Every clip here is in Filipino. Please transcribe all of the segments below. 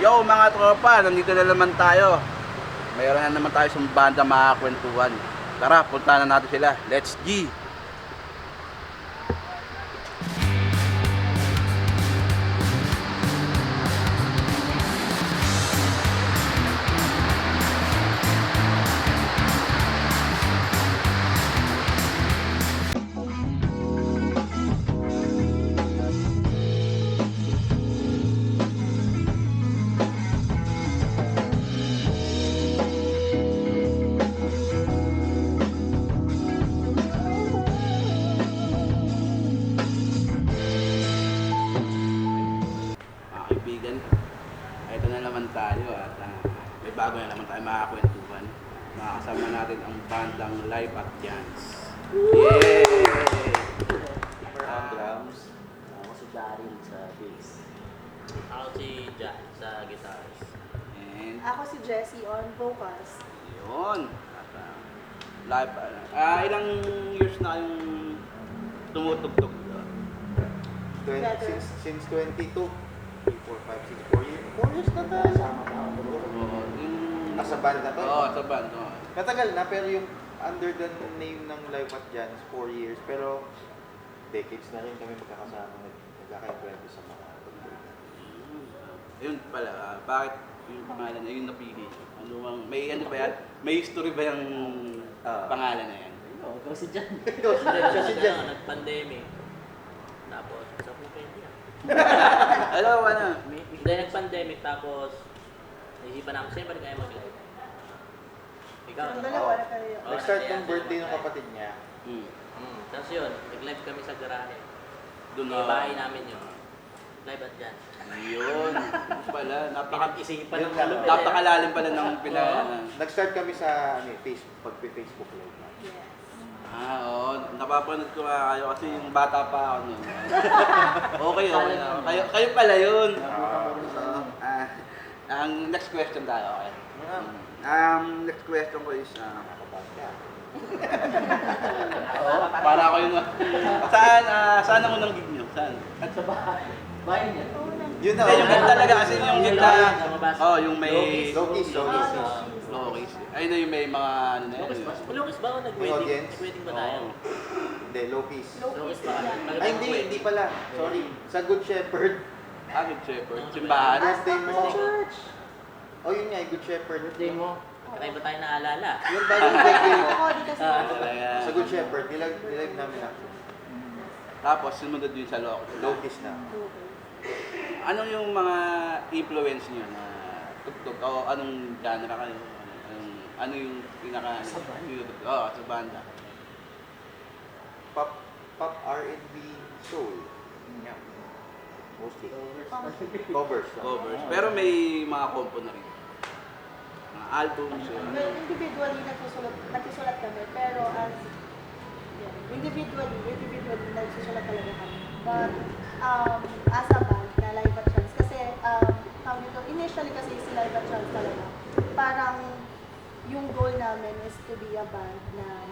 Hello mga tropa, nandito na naman tayo. Mayroon na naman tayo sa banda makakwentuhan. Tara, punta na natin sila. Let's G! Mga kaibigan, ito na naman tayo at may bago na naman tayo makakwentuhan. Makakasama natin ang bandang Live at Jans. Yay! Drums. Ako si Daryl sa bass. Ako si Jack sa guitars. And Ako si Jessie on vocals. yun. At, live, ilang years na kayong tumutugtog? Since 22. 3, 4, 5, 6, 4 years. 4 years na tayo. Oo, yung... Sa band na to? Oo, sa band. Oo. Matagal na, pero yung under the name ng Live at Jans, 4 years. Pero decades na rin kami magkakasama. Nagkaka-influence sa mga tugtog. Yun pala, bakit yung pangalan na yun napili? Ano bang, may ano ba yan? May history ba yung pangalan na yan? Oo, ikaw si Jan. Ikaw si Jan. Nag-pandemic. Tapos, sa Pupendi ah. Alam mo na? Hindi, nag-pandemic tapos, naisipan namin, siyempre kaya mag-live. Ikaw, Ang no? dalawa na kayo. Oo, Nag-start nandiyan ng sa birthday ng bahay. kapatid niya. Tapos yun, nag-live kami sa garahe. Doon May bahay namin yun. Live at Jan. Yun. Pala, Pinag-isipan Yun ng lang. malupit. napakalalim pala ng pinag... Nag-start kami sa Facebook, pag-Facebook live na. Yes. Oo. Napapanood ko nga kayo kasi yung bata pa ako nun. Okay. Kayo pala yun. So, ang next question tayo, okay? Next question ko is... para ako yung... Saan ang unang gig nyo? Saan? At sa bahay. Bahay niya. Yun na. Hindi, yung gig talaga kasi yung gig na... Oh, yung may... Low-keys. Low-keys. Ayun na yung may mga ano na yun. Malukis ba ako May nag-wedding? audience? Nag-wedding ba tayo? Oo. Hindi, low-keys. Malukis ba kami? Ay, hindi pala. Sorry. Sa Good Shepherd. Good Shepherd. Simbahan. Birthday mo. Church. Oh, yun nga, Good Shepherd. Birthday mo. Kaya ba tayo naalala? Yun ba yung birthday mo? Ako, di kasi. Talaga. Sa Good Shepherd, nilive namin actually. Tapos sumunod yun sa low-keys. Low-keys na. Ano yung mga influence niyo na tugtog o anong genre kayo? Ano yung pinaka Sa banda? Oo, sa banda. Pop R&B soul. Yeah. Mostly. Covers. Covers. Pero may mga compo na rin. Mga albums. Well, individually nagsusulat kami, pero as individually nagsusulat talaga kami. But as a band na Live at Chance, kasi tawag nito, initially kasi si Live at Chance talaga, parang yung goal namin is to be a band na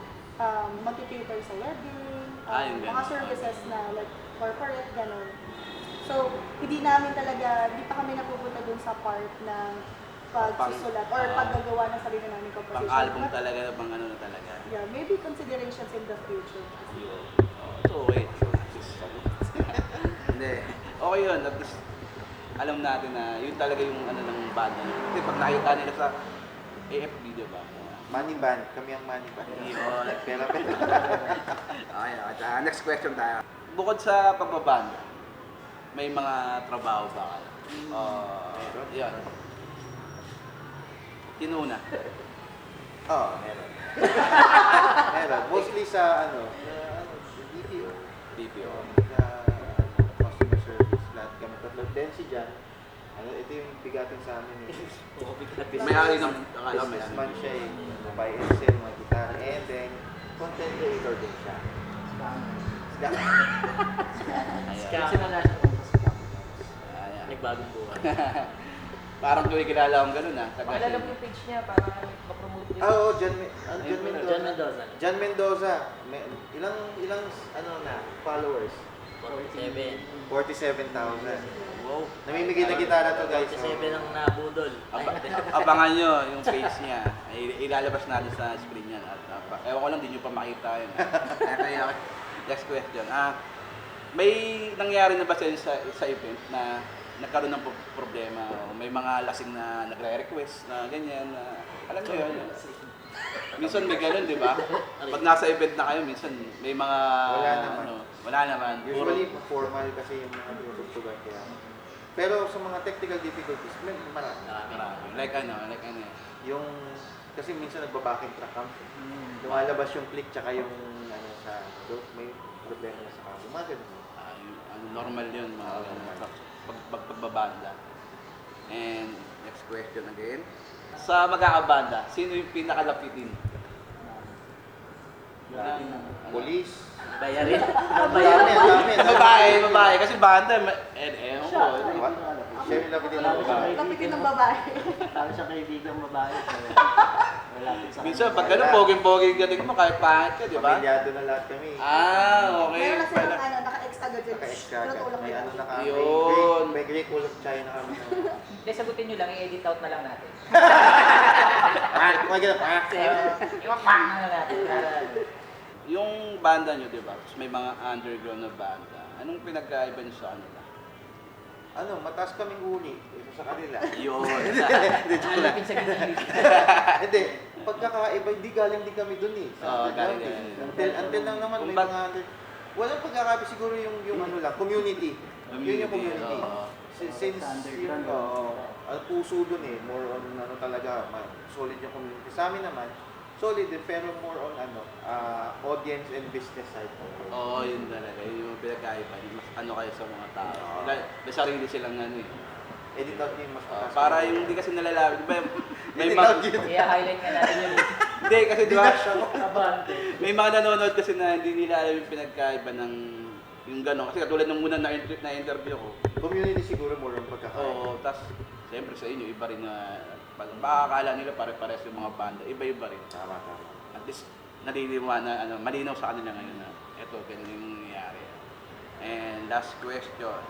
mag-cater sa wedding, Yung mga ganun. services na like corporate, gano'n. So, hindi pa kami napupunta dun sa part ng pagsusulat or paggagawa ng sarili namin composition. Pang-album But, talaga, pang ano na talaga. yeah, maybe considerations in the future. Yun. So, okay. Hindi. Okay yun. At least, alam natin na yun talaga yung ano ng banda. Kasi pag nakita nila sa AF video ba? Money band. Kami ang money band. Yun. Pera. Okay, next question tayo. Bukod sa pagbabanda, may mga trabaho ba kayo? Yun. Tinuna. Oo, meron. Meron. Mostly sa BPO. BPO. Sa customer service. Lahat kami tatlo. Then si Jan. Ito yung bigatin sa amin eh. May-ari ng akala may Businessman siya eh. Buy and sell, mga gitara. And then, content creator din siya. Kasi wala siya. Nagbagong buhay. Parang tuloy kilala akong ganun Pakilala mo yung page niya para ma-promote niya. Oo, John John Mendoza. Mendoza. John Mendoza. Ilang followers? 47. 47,000. Wow. Namimigay na gitara to guys. Kasi 7 ang nabudol. Abangan nyo yung face niya. Ilalabas natin sa screen yan. At, ewan ko lang, di nyo pa makita yun. Kaya, next question. May nangyari na ba sa event na nagkaroon ng problema? O may mga lasing na nagre-request na ganyan? Alam nyo yun? Minsan may ganun, di ba? Pag nasa event na kayo, minsan may mga... Wala naman. Wala naman. Usually, formal kasi yung mga tutugtugan kaya. Pero sa mga technical difficulties, may marami. Marami. Like ano? Yung, kasi minsan nagbabacking track kami. Lumalabas yung click tsaka yung sa may problema na sa kamo. Mga ganun. Normal yun, mga pagbabanda. And next question again. Sa magkakabanda, sino yung pinakalapitin? Police. Bayarin. Dami. Babae. Kasi banda, ewan ko. Siya yung lapitin ng babae. Lapitin ng babae. Tawag siya kaibigang babae. Malapit sa Minsan, pag gano'n, poging-poging galing mo, kahit pangit ka, di ba? Pamilyado na lahat kami. Okay. Meron na silang naka-ex agad yun. Naka-extra Pero agad. tulak May nila. ano na Yun. may Great Wall of China kami. Hindi, sagutin nyo lang, i-edit out na lang natin. Mga ganun. Iwapang na natin. Yung banda nyo, di ba? Tapos may mga underground na banda. Anong pinagkaiba nyo sa kanila? Mataas kaming uni. Isa sa kanila. Yun. Alapin sa gilid. Hindi. Pagkakaiba, hindi galing din kami dun eh. Oo, galing din. Until lang naman, may mga... Walang pagkakaiba siguro yung ano lang, community. Yun yung community. Oo. Since yung ang puso dun eh, more on talaga, solid yung community. Sa amin naman, solid din, pero more on audience and business side. Oo, yun talaga. Yun yung pinagkaiba. Ano kayo sa mga tao. May sarili silang ano eh. Edit out yung mas mataas. Para yung hindi kasi nalalaman. Di ba? May Edit mga... out yun. I-highlight nga natin yun. Hindi, kasi di ba? Abante. May mga nanonood kasi na hindi nila alam yung pinagkaiba ng yung gano'n. Kasi katulad ng muna na-interview ko. Community siguro more on pagkakaiba. Oo, tas siyempre sa inyo, iba rin na baka akala nila pare-pares yung mga banda. Iba-iba rin. Tama. At least malinaw sa kanila ngayon na eto, ganun yung nangyayari. And last question.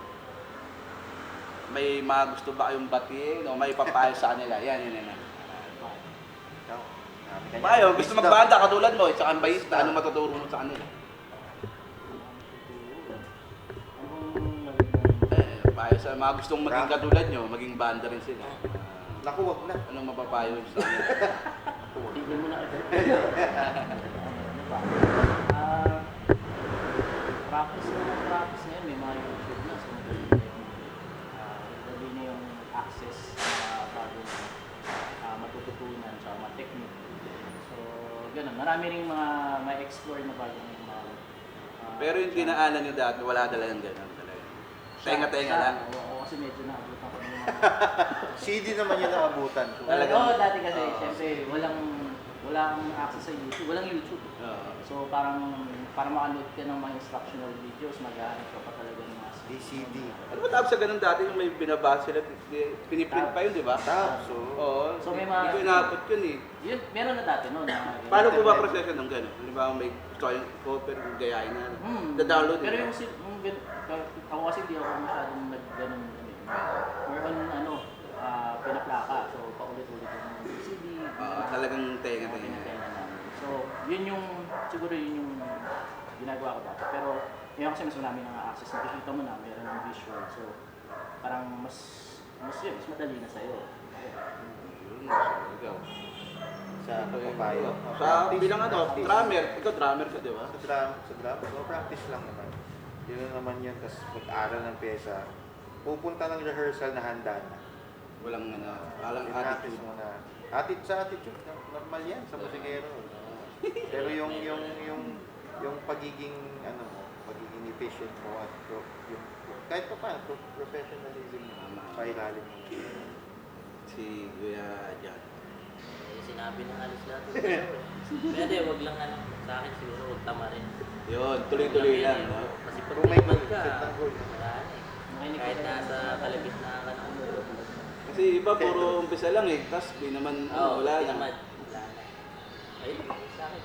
May mga gusto ba kayong batiin o may papayo sa kanila? Yan. Ikaw, marami ka Payo, niyan. gusto magbanda katulad mo, sa kambayista, ano matuturo mo sa kanila? Payo sa mga gustong maging katulad nyo, maging banda rin sila. Naku, wag na. Anong mapapayo sa kanila? Tignan mo na ito. Practice ngayon. May mga YouTube na. So, madali na yung access sa bagong matututunan sa mga technique. So, ganun. Marami rin mga may explore na bagong Pero yung dinaanan nyo dati, wala talagang gano'n talaga. Tenga-tenga lang. Oo, kasi medyo naabutan ko ng mga... CD naman yung naabutan. Oo, dati kasi, Oo. syempre, walang access sa YouTube, walang YouTube. Oo. So parang makanood ka ng mga instructional videos, maghahanap ka pa talaga ng mga DCD. Ano ba tawag sa ganun dati yung may binabasa sila, piniprint pa yun, di ba? Tabs, Oo. So, may mga- Hindi ko inaabot yun eh. Yun, meron na dati no. Paano po ba proseso ng gano'n? Di ba may gusto kayong cover, gayahin na. Da-download Pero nila. ako kasi hindi ako masyadong nag-ganun. More on pinaplaka. So paulit-ulit yung CD. Talagang tenga-tenga. Pinagkainan namin. So siguro yun yung ginagawa ko dati. Pero ngayon kasi mas marami ng access. Nakikita mo na, meron ng visual. So parang mas madali na sa'yo. Yun, so, ikaw. Sa papayo. Sa bilang drummer. Ikaw drummer ka, di ba? Sa drum. So, practice lang naman. Yun lang naman yun. Tapos mag-aral ng pyesa. Pupunta ng rehearsal na handa na. Walang alang Practice attitude. mo na. Attitude. Normal yan sa musikero. Pero yung pagiging pagiging efficient mo at yung kahit pa paano, professionalism mo, pailalim mo. Si Kuya Jan. Sinabi na halos lahat. Pwede, wag lang sa akin siguro, wag tama rin. Yun, tuloy-tuloy lang. No? Kasi pag Kung may naman goal, ka, set ng goal. wala na eh. Kahit nasa kalagitnaan ka ng mundo. Kasi iba, puro umpisa lang eh. Tapos di naman, wala na. Wala na. Ayun, sa akin.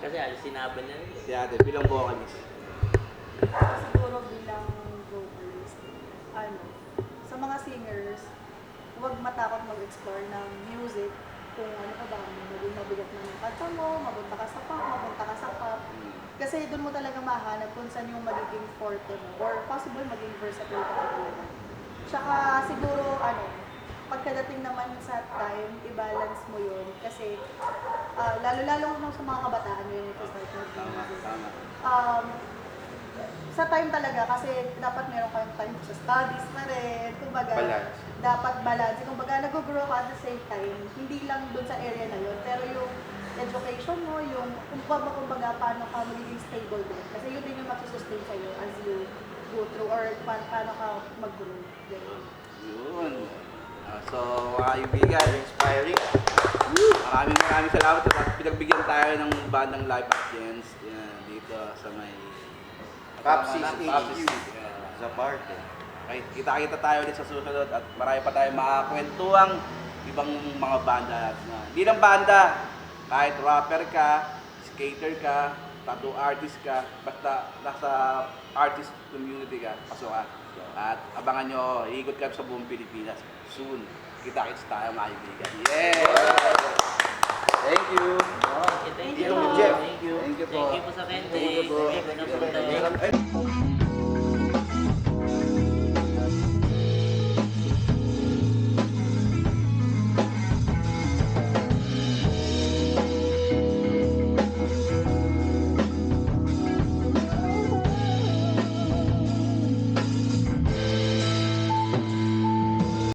Kasi halos sinabi na rin. Si ate, bilang vocalist. Siguro bilang vocalist, sa mga singers, huwag matakot mag-explore ng music. Kung ano ka ba, maging mabigat na ng kanta mo, mapunta ka sa pop, mapunta ka sa pop. Kasi doon mo talaga mahanap kung saan yung magiging forte mo or possible maging versatile ka talaga. Tsaka siguro pagkadating naman sa time, i-balance mo yun kasi lalo-lalo nung sa mga kabataan mo yung ito-start mag-music. Sa time talaga kasi dapat meron kayong time sa studies pa rin. Kumbaga, Balance. dapat balance. Kumbaga, nag-grow ka at the same time, hindi lang dun sa area na yun, pero yung education mo, yung kumbaga paano ka magiging stable din. Kasi yun din yung magsusustain sa'yo as you go through or paano ka mag-grow. Ganun. Yun. So, mga kaibigan, Inspiring. maraming salamat at pinagbigyan tayo ng bandang Live at Jens dito sa may Papsis Papsis. HQ. Sa party. Okay, kita-kita tayo ulit sa susunod at marami pa tayong makakwentuhang ibang mga banda. Hindi lang banda, kahit rapper ka, skater ka, tattoo artist ka, basta nasa artist community ka, pasok ka. At abangan nyo, iikot kami sa buong Pilipinas. Soon, kita-kits tayo mga kaibigan. Yeah!